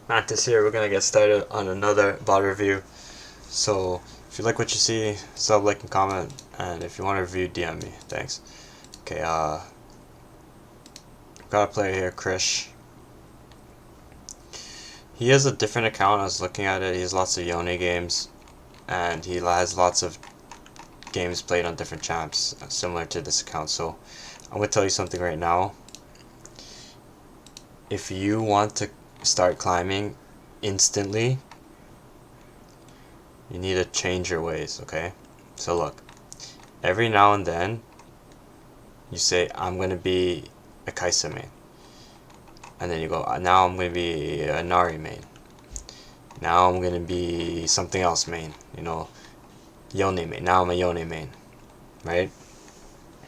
Mantis here. We're gonna get started on another bot review. So if you like what you see, sub, like, and comment. And if you want to review, DM me. Thanks. Okay. Got a player here, Krish. He has a different account. I was looking at it. He has lots of Yone games, and he has lots of games played on different champs, similar to this account. So I'm gonna tell you something right now. If you want to start climbing instantly, you need to change your ways, okay? So look, every now and then you say, I'm gonna be a Kaisa main, and then you go, now I'm gonna be a Nari main, now I'm gonna be something else main, Yone main, now I'm a Yone main, right?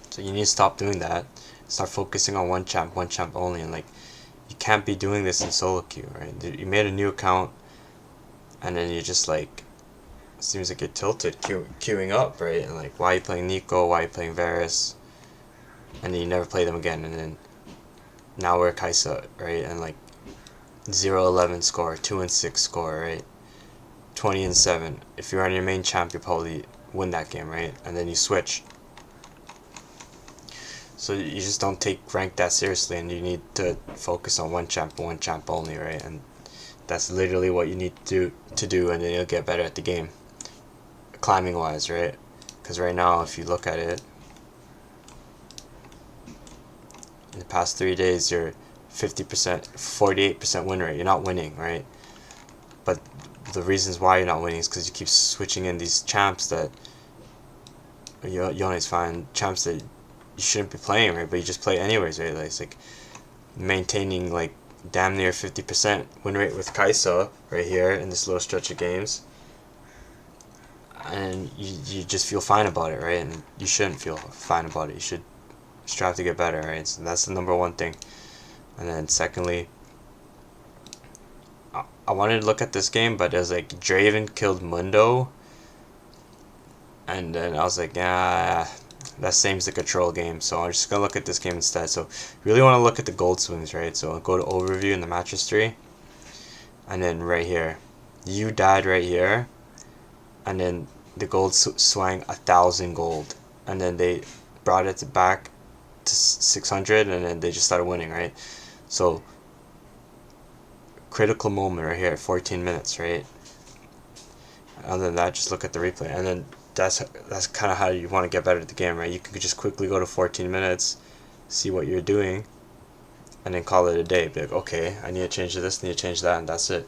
So you need to stop doing that, start focusing on one champ only, and you can't be doing this in solo queue, right? You made a new account, and then you just seems like you're tilted queuing up, right? And why are you playing Nico? Why are you playing Varus? And then you never play them again. And then now we're Kaisa, right? And 0-11 score, 2-6 score, right? 20-7. If you're on your main champ, you probably win that game, right? And then you switch. So you just don't take rank that seriously, and you need to focus on one champ only, right? And that's literally what you need to do, and then you'll get better at the game. Climbing wise, right? Because right now, if you look at it, in the past 3 days, you're 50%, 48% win rate. You're not winning, right? But the reasons why you're not winning is because you keep switching in these champs that Yone's fine, champs that you shouldn't be playing, right? But you just play anyways, right? It's maintaining damn near 50% win rate with Kaisa right here in this little stretch of games. And you just feel fine about it, right? And you shouldn't feel fine about it. You should strive to get better, right? So that's the number one thing. And then secondly, I wanted to look at this game, but it was Draven killed Mundo, and then I was like, yeah, that seems like a troll game, so I'm just gonna look at this game instead. So really want to look at the gold swings, right? So I'll go to overview in the mattress tree, and then right here, you died right here, and then the gold swang 1,000 gold, and then they brought it back to 600, and then they just started winning, right? So critical moment right here at 14 minutes, right? Other than that, just look at the replay, and then that's kind of how you want to get better at the game, right? You can just quickly go to 14 minutes, see what you're doing, and then call it a day. Be like, okay, I need to change this, need to change that, and that's it.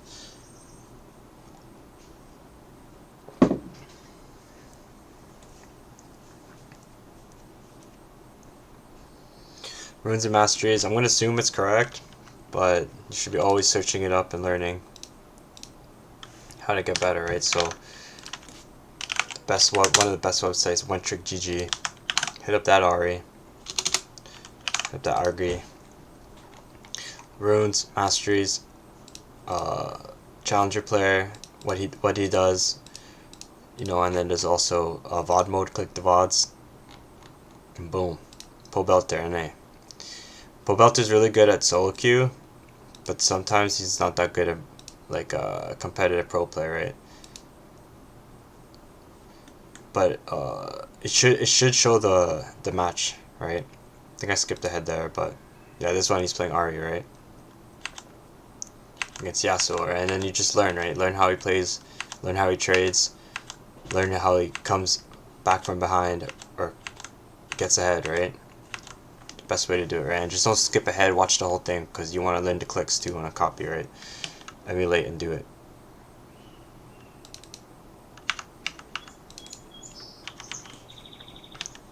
Runes and Masteries, I'm going to assume it's correct, but you should be always searching it up and learning how to get better, right? So one of the best websites, One Trick GG. Hit up that Ari. Hit up that Argy. Runes, Masteries, Challenger player, what he does, and then there's also VOD mode. Click the VODs, and boom, Pobelter NA. Pobelter's really good at solo queue, but sometimes he's not that good at a competitive pro player, right? But it should show the match, right? I think I skipped ahead there, but yeah, this one he's playing Ari, right? Against Yasuo, right? And then you just learn, right? Learn how he plays, learn how he trades, learn how he comes back from behind or gets ahead, right? Best way to do it, right? And just don't skip ahead, watch the whole thing, because you want to learn the clicks too on a copy, right? Emulate and do it.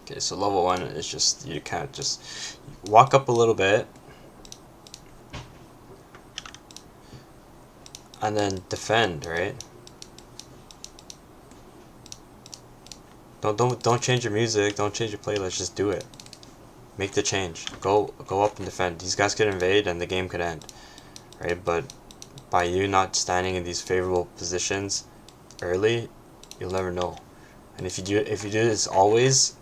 Okay, so level 1 is just, you can't just walk up a little bit and then defend, right? Don't change your music, don't change your playlist, just do it. Make the change. Go up and defend. These guys could invade and the game could end, right? But by you not standing in these favorable positions early, you'll never know. And if you do this always,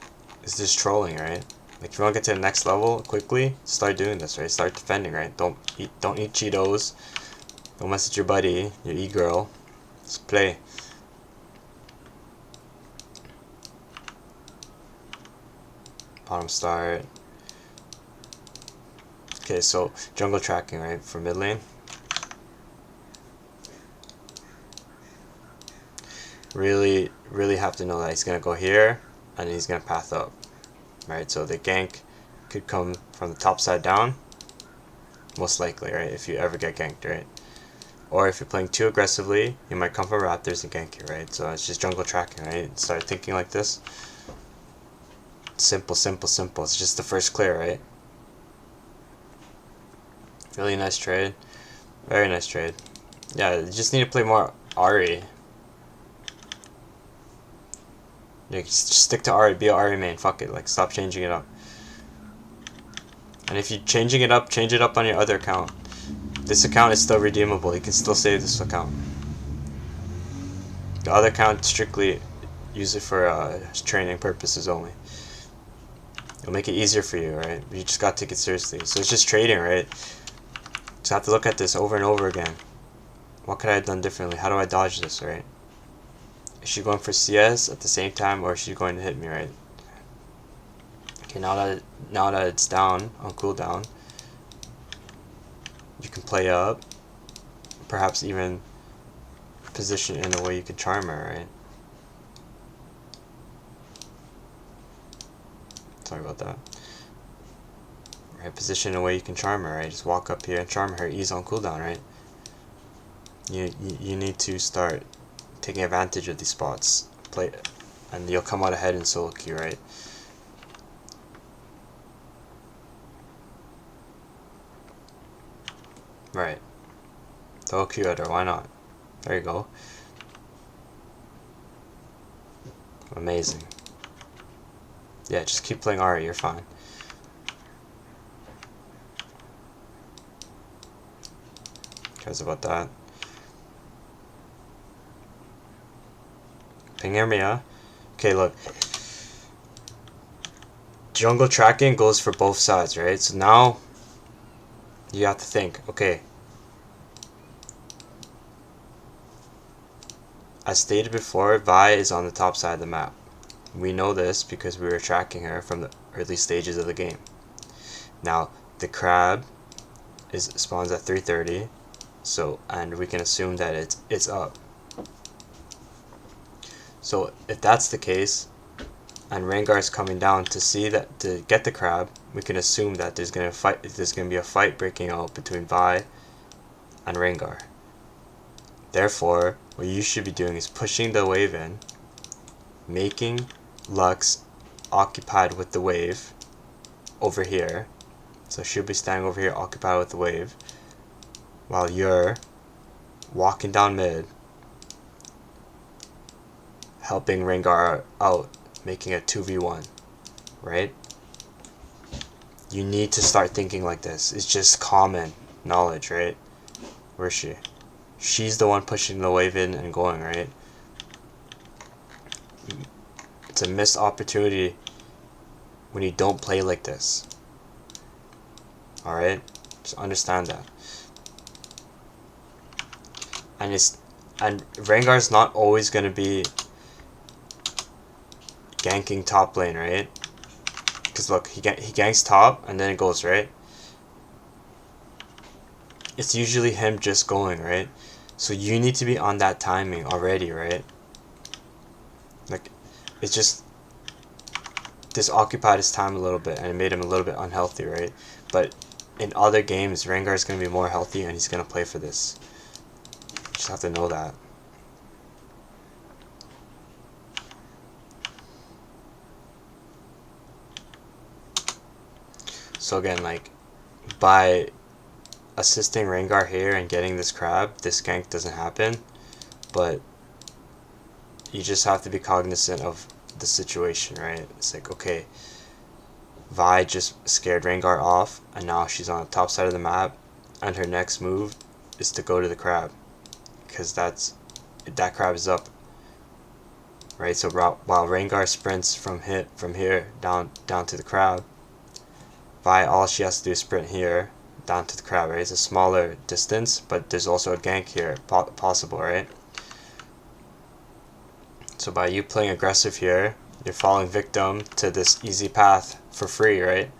it's just trolling, right? If you want to get to the next level quickly, start doing this, right? Start defending, right? Don't eat Cheetos. Don't message your buddy, your e-girl. Just play. Bottom start. Okay, so jungle tracking, right, for mid lane. Really have to know that he's gonna go here and he's gonna path up, right? So the gank could come from the top side down, most likely, right? If you ever get ganked, right? Or if you're playing too aggressively, you might come from Raptors and gank you, right? So it's just jungle tracking, right? Start thinking like this. Simple. It's just the first clear, right? Really nice trade. Very nice trade. Yeah, you just need to play more Ari. Yeah, just stick to Ari. Be a Ari main. Fuck it. Like, stop changing it up. And if you're changing it up, change it up on your other account. This account is still redeemable. You can still save this account. The other account, strictly use it for training purposes only. It'll make it easier for you, right? You just gotta take it seriously. So it's just trading, right? Just have to look at this over and over again. What could I have done differently? How do I dodge this, right? Is she going for CS at the same time, or is she going to hit me, right? Okay, now that it's down on cooldown, you can play up, perhaps even position in a way you can charm her, right? Sorry about that. Right, position in a way you can charm her, right? Just walk up here and charm her, ease on cooldown, right? You need to start taking advantage of these spots, play, and you'll come out ahead in solo queue, right? Right. Solo queue at her, why not? There you go. Amazing. Yeah, just keep playing Ari, you're fine. Cares about that. Ping Ermia. Okay, look. Jungle tracking goes for both sides, right? So now you have to think, okay. As stated before, Vi is on the top side of the map. We know this because we were tracking her from the early stages of the game. Now, the crab spawns at 3:30, so, and we can assume that it's up. So if that's the case, and Rengar is coming down to get the crab, we can assume that there's gonna be a fight breaking out between Vi and Rengar. Therefore, what you should be doing is pushing the wave in, making Lux occupied with the wave over here. So she'll be standing over here occupied with the wave, while you're walking down mid, helping Rengar out, making a 2v1, right? You need to start thinking like this. It's just common knowledge, right? Where's she? She's the one pushing the wave in and going, right? It's a missed opportunity when you don't play like this. Alright? Just understand that. And Rengar's not always gonna be ganking top lane, right? Because look, he ganks top and then it goes, right? It's usually him just going, right? So you need to be on that timing already, right? Like, it's just this occupied his time a little bit and it made him a little bit unhealthy, right? But in other games, Rengar is going to be more healthy and he's going to play for this. You just have to know that. So again, like, by assisting Rengar here and getting this crab, this gank doesn't happen. But you just have to be cognizant of the situation, right? It's like, okay, Vi just scared Rengar off, and now she's on the top side of the map, and her next move is to go to the crab, because that crab is up, right? So while Rengar sprints from here down to the crab, Vi, all she has to do is sprint here, down to the crab, right? It's a smaller distance, but there's also a gank here possible, right? So by you playing aggressive here, you're falling victim to this easy path for free, right?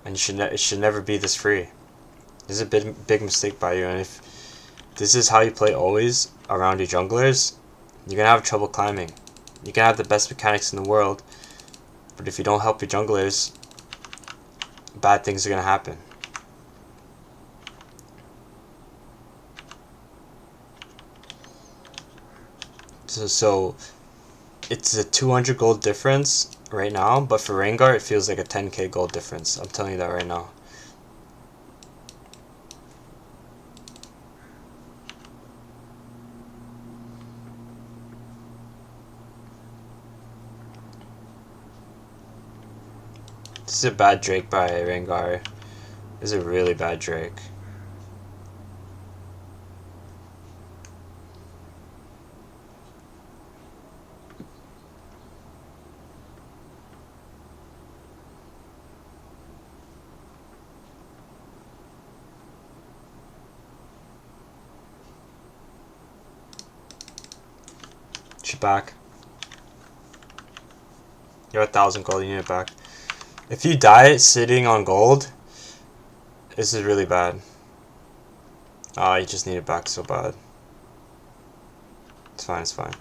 And it should never be this free. This is a big mistake by you, and if this is how you play always around your junglers, you're gonna have trouble climbing. You can have the best mechanics in the world, but if you don't help your junglers, bad things are gonna happen. So it's a 200 gold difference right now, but for Rengar it feels like a 10k gold difference. I'm telling you that right now. This is a bad Drake by Rengar. This is a really bad Drake. She's back. You're 1,000 gold, you need it back. If you die sitting on gold, this is really bad. Ah, you just need it back so bad. It's fine, it's fine.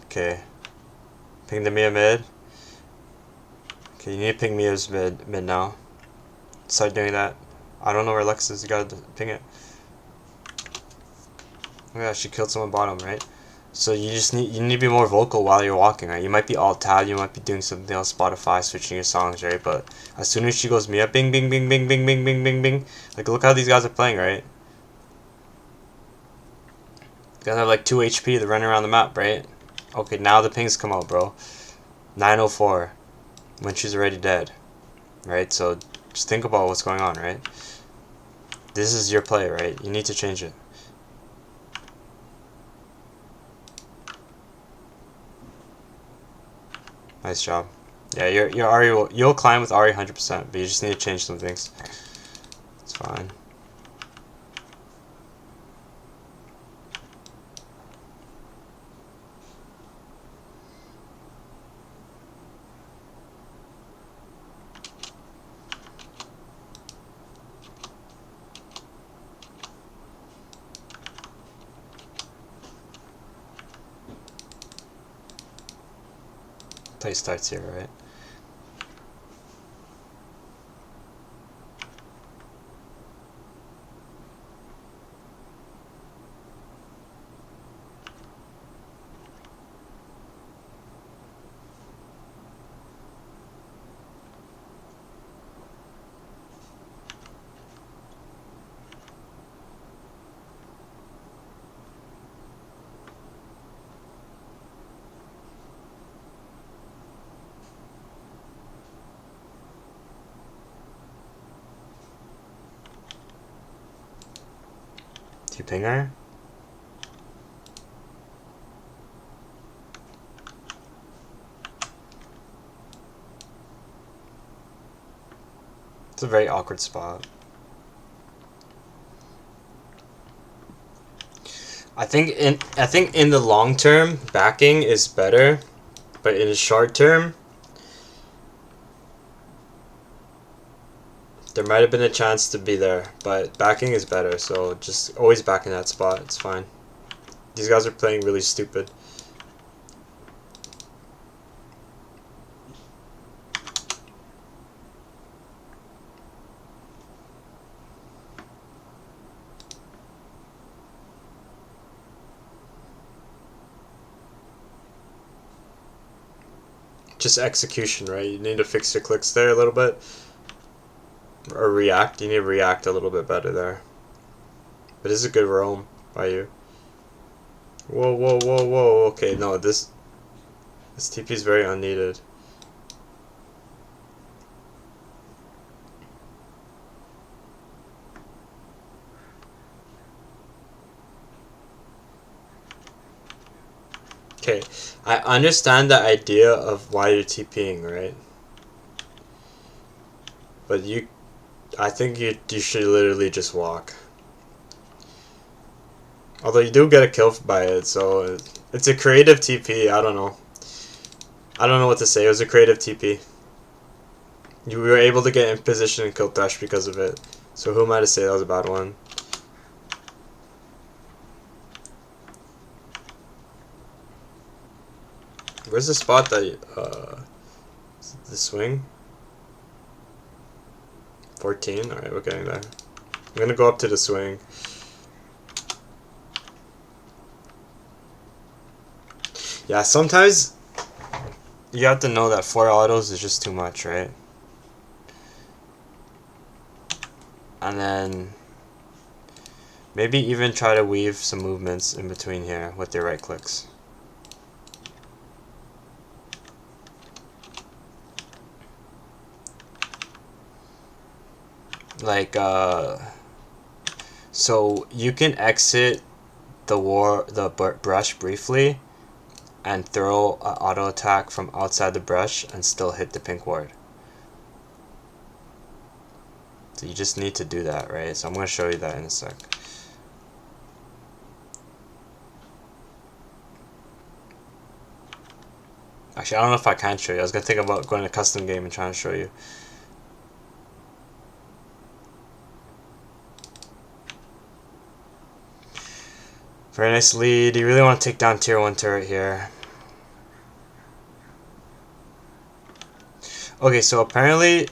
Okay. Ping the Mia mid. Okay, you need to ping Mia's mid now. Start doing that. I don't know where Lex is, you gotta ping it. Oh yeah, she killed someone bottom, right? So you need to be more vocal while you're walking, right? You might be alt tab, you might be doing something else, Spotify, switching your songs, right? But as soon as she goes Mia, bing, bing, bing, bing, bing, bing, bing, bing, bing. Like, look how these guys are playing, right? These guys have like 2 HP, they're running around the map, right? Okay, now the pings come out, bro. 904, when she's already dead, right? So just think about what's going on, right? This is your play, right? You need to change it. Nice job. Yeah, your Ahri you'll climb with Ahri 100%, but you just need to change some things. It's fine. Play starts here, right? Do you ping her? It's a very awkward spot. I think in the long term, backing is better, but in the short term, there might have been a chance to be there, but backing is better, so just always back in that spot, it's fine. These guys are playing really stupid. Just execution, right? You need to fix your clicks there a little bit. Or react. You need to react a little bit better there. But this is a good roam by you. Whoa, whoa, whoa, whoa. Okay, no, this TP is very unneeded. Okay, I understand the idea of why you're TPing, right? But I think you should literally just walk. Although you do get a kill by it, so it's a creative TP. I don't know. I don't know what to say. It was a creative TP. You were able to get in position and kill Thresh because of it. So who am I to say that was a bad one? Where's the spot that the swing? 14? Alright, we're getting there. I'm gonna go up to the swing. Yeah, sometimes you have to know that 4 autos is just too much, right? And then maybe even try to weave some movements in between here with your right clicks. Like, so you can exit the brush briefly and throw an auto attack from outside the brush and still hit the pink ward. So you just need to do that, right? So I'm going to show you that in a sec. Actually, I don't know if I can show you. I was going to think about going to custom game and trying to show you. Very nice lead. You really want to take down tier 1 turret here. Okay, so apparently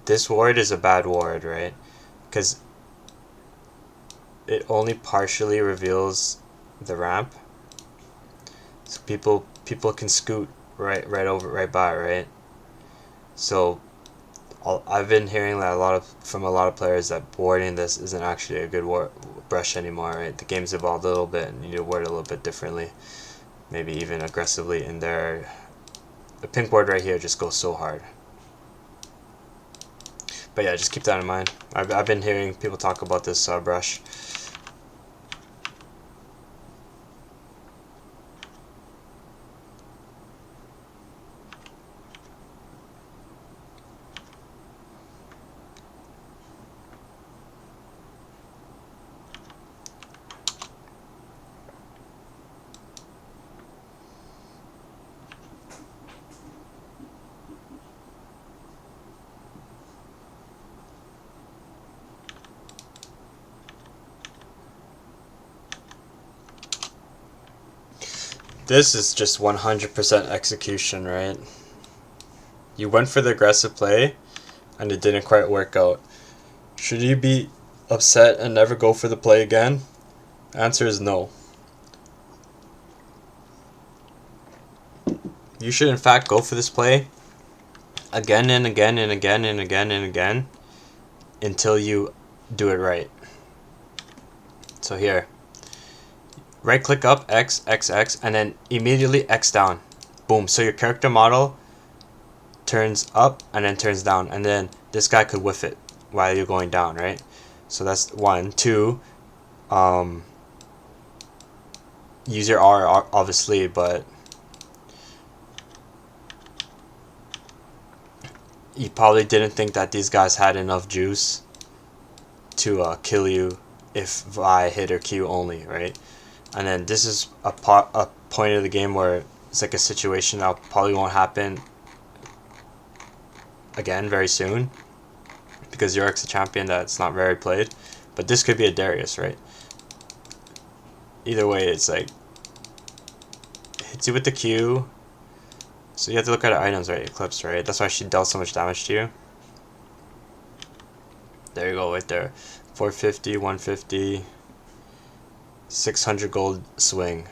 this ward is a bad ward, right? Because it only partially reveals the ramp. So people can scoot right by, right? So I've been hearing that from a lot of players that warding this isn't actually a good brush anymore, right? The game's evolved a little bit and you need to ward a little bit differently. Maybe even aggressively in there. The pink ward right here just goes so hard. But yeah, just keep that in mind. I've been hearing people talk about this brush. This is just 100% execution, right? You went for the aggressive play, and it didn't quite work out. Should you be upset and never go for the play again? Answer is no. You should in fact go for this play again and again and again and again and again until you do it right. So here, right click up, X, X, X, and then immediately X down. Boom. So your character model turns up and then turns down, and then this guy could whiff it while you're going down, right? So that's 1. 2, use your R obviously, but you probably didn't think that these guys had enough juice to kill you if via hit or Q only, right? And then this is a point of the game where it's like a situation that probably won't happen again very soon because Yorick's a champion that's not very played, but this could be a Darius, right? Either way, it's like hits you with the Q, so you have to look at her items, right? Eclipse, right? That's why she dealt so much damage to you. There you go, right there. 450, 150, 600 gold swing,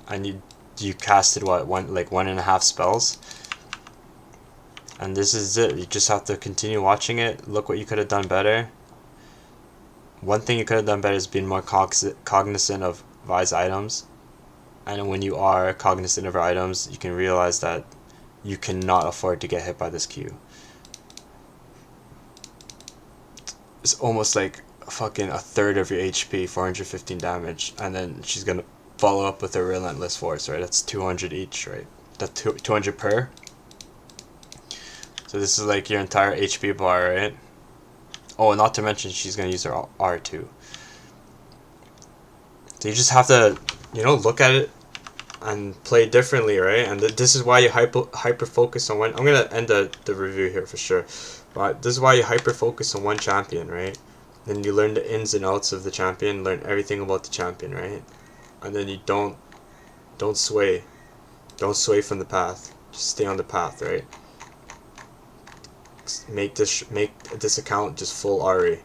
and you casted what, like 1.5 spells, and this is it. You just have to continue watching it. Look what you could have done better. One thing you could have done better is being more cognizant of Vi's items, and when you are cognizant of her items, you can realize that you cannot afford to get hit by this Q. It's almost like fucking a third of your HP, 415 damage, and then she's gonna follow up with a Relentless Force, right? That's 200 each, right? That's 200 per. So this is like your entire HP bar, right? Oh, not to mention she's gonna use her R2. So you just have to, look at it and play differently, right? And this is why you hyper focus on one. I'm gonna end the review here for sure, but this is why you hyper focus on one champion, right? Then you learn the ins and outs of the champion, learn everything about the champion, right? And then you don't sway, from the path. Just stay on the path, right? Make this account just full Ari,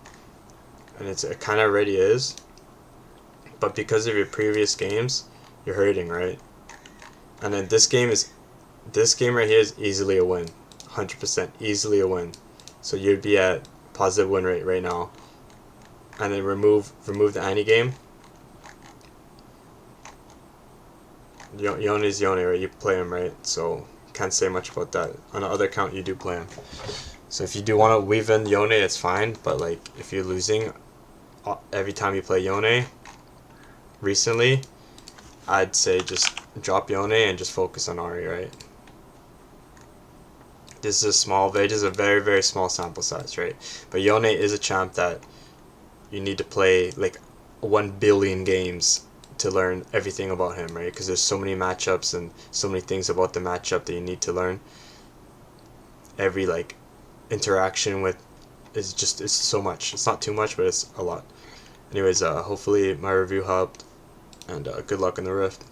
and it kind of already is. But because of your previous games, you're hurting, right? And then this game right here is easily a win, 100% easily a win. So you'd be at positive win rate right now. And then remove the anti game. Yone is Yone, right? You play him, right? So can't say much about that. On the other account, you do play him. So if you do want to weave in Yone, it's fine. But like if you're losing every time you play Yone recently, I'd say just drop Yone and just focus on Ari, right? This is a very, very small sample size, right? But Yone is a champ that you need to play like 1 billion games to learn everything about him, right? Because there's so many matchups and so many things about the matchup that you need to learn. Every like interaction with it's so much. It's not too much, but it's a lot. Anyways, hopefully my review helped, and good luck in the Rift.